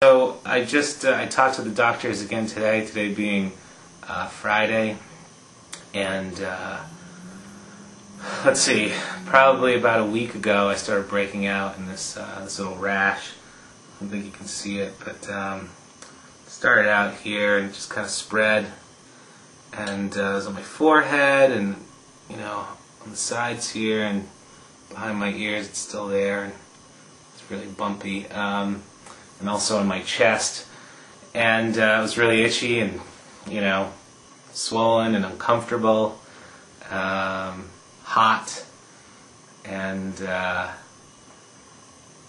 So I talked to the doctors again today being Friday, and let's see, probably about a week ago I started breaking out in this little rash. I don't think you can see it, but started out here and just kind of spread, and it was on my forehead and, you know, on the sides here and behind my ears. It's still there, and it's really bumpy, and also in my chest, and it was really itchy and, you know, swollen and uncomfortable, hot, and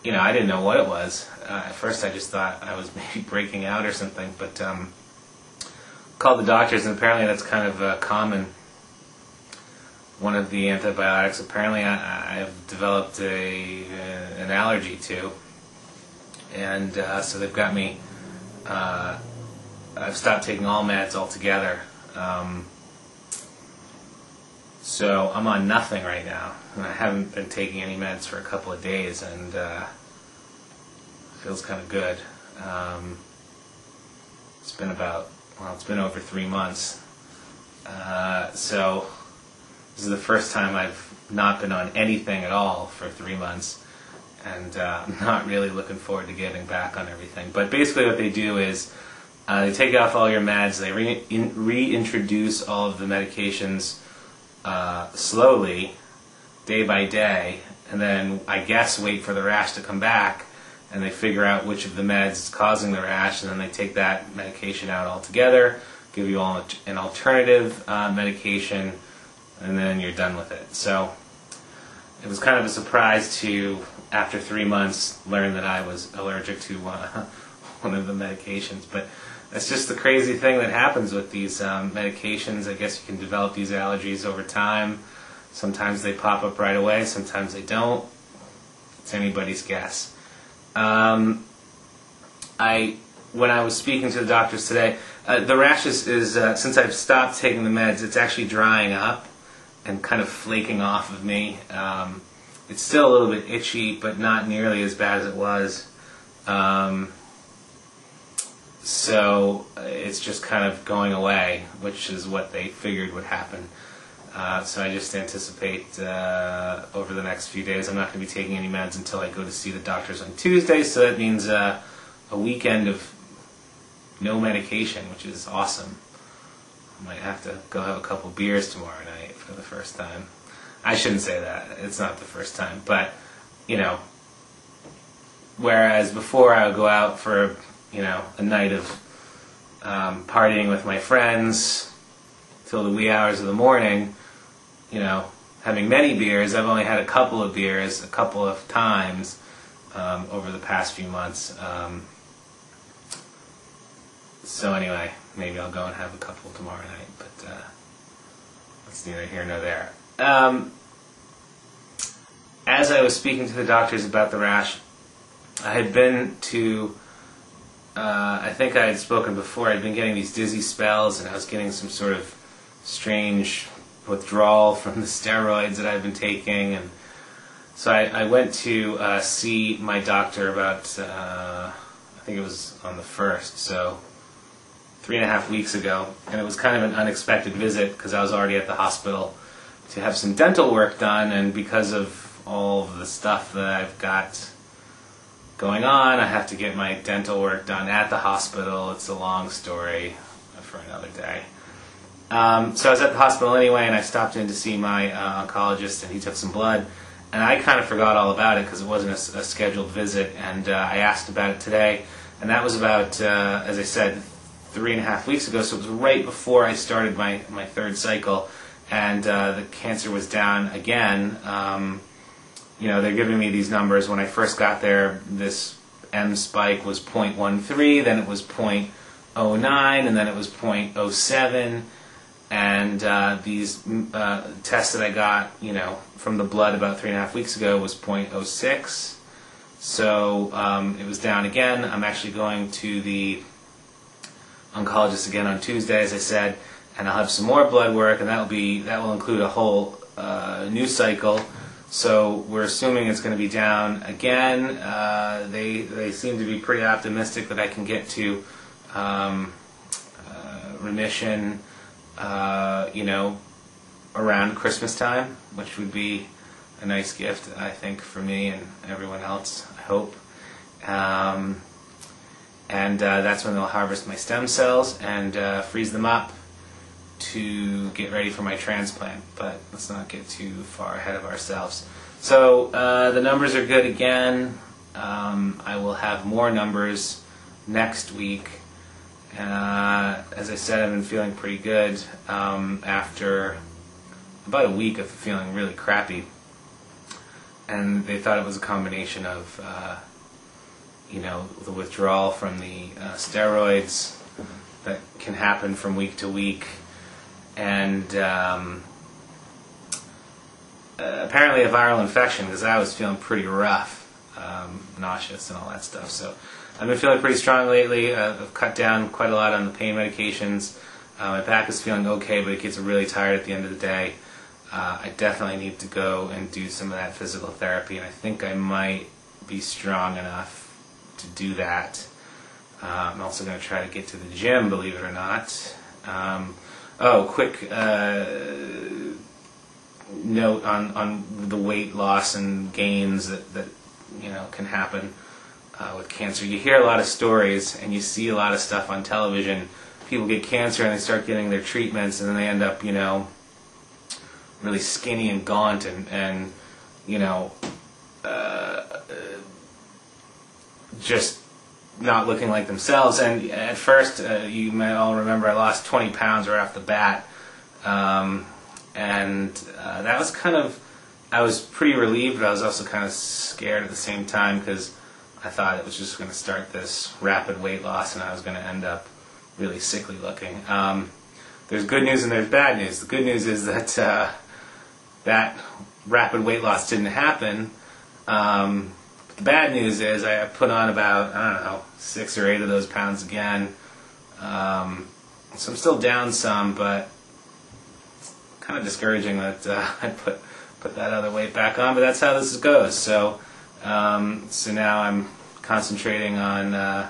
you know, I didn't know what it was. At first I just thought I was maybe breaking out or something, but called the doctors, and apparently that's kind of common. One of the antibiotics apparently I've developed an allergy to, and so they've got me, I've stopped taking all meds altogether. So I'm on nothing right now, and I haven't been taking any meds for a couple of days, and feels kind of good. It's been it's been over 3 months. So this is the first time I've not been on anything at all for 3 months, and I'm not really looking forward to getting back on everything. But basically what they do is they take off all your meds, they reintroduce all of the medications slowly, day by day, and then I guess wait for the rash to come back, and they figure out which of the meds is causing the rash, and then they take that medication out altogether, give you all an alternative medication, and then you're done with it. So it was kind of a surprise to, after 3 months, learn that I was allergic to one of the medications. But that's just the crazy thing that happens with these medications. I guess you can develop these allergies over time. Sometimes they pop up right away, sometimes they don't. It's anybody's guess. When I was speaking to the doctors today, the rash is since I've stopped taking the meds, it's actually drying up and kind of flaking off of me. It's still a little bit itchy, but not nearly as bad as it was. So it's just kind of going away, which is what they figured would happen. So I just anticipate over the next few days I'm not going to be taking any meds until I go to see the doctors on Tuesday, so that means a weekend of no medication, which is awesome. I might have to go have a couple beers tomorrow night for the first time. I shouldn't say that, it's not the first time, but, you know, whereas before I would go out for, you know, a night of partying with my friends till the wee hours of the morning, you know, having many beers. I've only had a couple of beers a couple of times over the past few months. So anyway, maybe I'll go and have a couple tomorrow night, but that's neither here nor there. As I was speaking to the doctors about the rash, I had been to, I think I had spoken before, I'd been getting these dizzy spells, and I was getting some sort of strange withdrawal from the steroids that I've been taking, and so I went to see my doctor about, I think it was on the 1st, so 3.5 weeks ago, and it was kind of an unexpected visit because I was already at the hospital to have some dental work done, and because of all of the stuff that I've got going on, I have to get my dental work done at the hospital. It's a long story for another day. So I was at the hospital anyway, and I stopped in to see my oncologist, and he took some blood, and I kind of forgot all about it because it wasn't a scheduled visit, and I asked about it today, and that was about, as I said, 3.5 weeks ago, so it was right before I started my third cycle, and the cancer was down again. You know, they're giving me these numbers. When I first got there, this M spike was 0.13, then it was 0.09, and then it was 0.07, and these tests that I got, you know, from the blood about 3.5 weeks ago was 0.06. So it was down again. I'm actually going to the oncologist again on Tuesday, as I said, and I'll have some more blood work, and that will include a whole new cycle. So we're assuming it's going to be down again. They seem to be pretty optimistic that I can get to remission, around Christmas time, which would be a nice gift, I think, for me and everyone else, I hope. And that's when they'll harvest my stem cells and freeze them up to get ready for my transplant. But let's not get too far ahead of ourselves. So the numbers are good again. I will have more numbers next week. As I said, I've been feeling pretty good after about a week of feeling really crappy. And they thought it was a combination of the withdrawal from the steroids that can happen from week to week, and apparently a viral infection, because I was feeling pretty rough, nauseous and all that stuff. So I've been feeling pretty strong lately. I've cut down quite a lot on the pain medications. My back is feeling okay, but it gets really tired at the end of the day. I definitely need to go and do some of that physical therapy, and I think I might be strong enough to do that. I'm also going to try to get to the gym, believe it or not. Quick note on the weight loss and gains that can happen with cancer. You hear a lot of stories and you see a lot of stuff on television. People get cancer and they start getting their treatments, and then they end up really skinny and gaunt and just not looking like themselves. And at first, you might all remember, I lost 20 pounds right off the bat, and that was I was pretty relieved, but I was also kind of scared at the same time, because I thought it was just going to start this rapid weight loss and I was going to end up really sickly looking. There's good news and there's bad news. The good news is that that rapid weight loss didn't happen. The bad news is I put on about, 6 or 8 of those pounds again. So I'm still down some, but it's kind of discouraging that I put that other weight back on. But that's how this goes. So now I'm concentrating on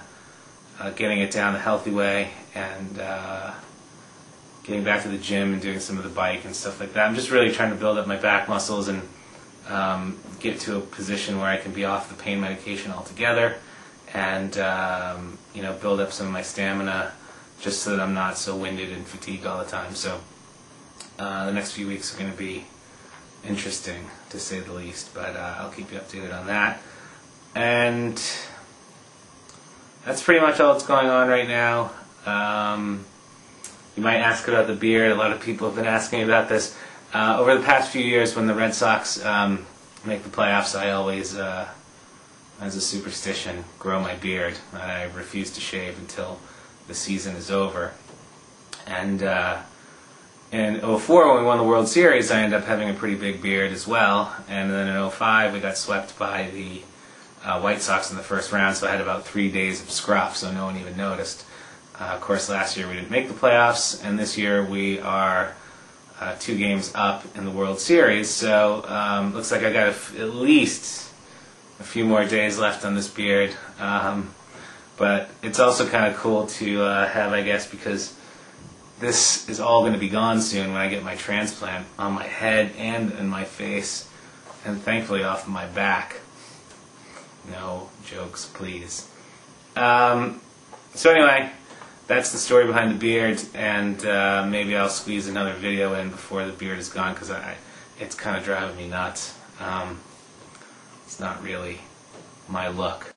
getting it down the healthy way, and getting back to the gym and doing some of the bike and stuff like that. I'm just really trying to build up my back muscles and get to a position where I can be off the pain medication altogether, and build up some of my stamina, just so that I'm not so winded and fatigued all the time. So the next few weeks are going to be interesting, to say the least, but I'll keep you updated on that. And that's pretty much all that's going on right now. You might ask about the beard. A lot of people have been asking me about this. Over the past few years, when the Red Sox make the playoffs, I always, as a superstition, grow my beard. I refuse to shave until the season is over. And in 2004, when we won the World Series, I ended up having a pretty big beard as well. And then in 2005, we got swept by the White Sox in the first round, so I had about 3 days of scruff, so no one even noticed. Of course, last year we didn't make the playoffs, and this year we are 2 games up in the World Series, so looks like I got at least a few more days left on this beard. But it's also kind of cool to have, I guess, because this is all going to be gone soon when I get my transplant, on my head and in my face, and thankfully off of my back. No jokes, please. So anyway, that's the story behind the beard, and maybe I'll squeeze another video in before the beard is gone, because it's kind of driving me nuts. It's not really my look.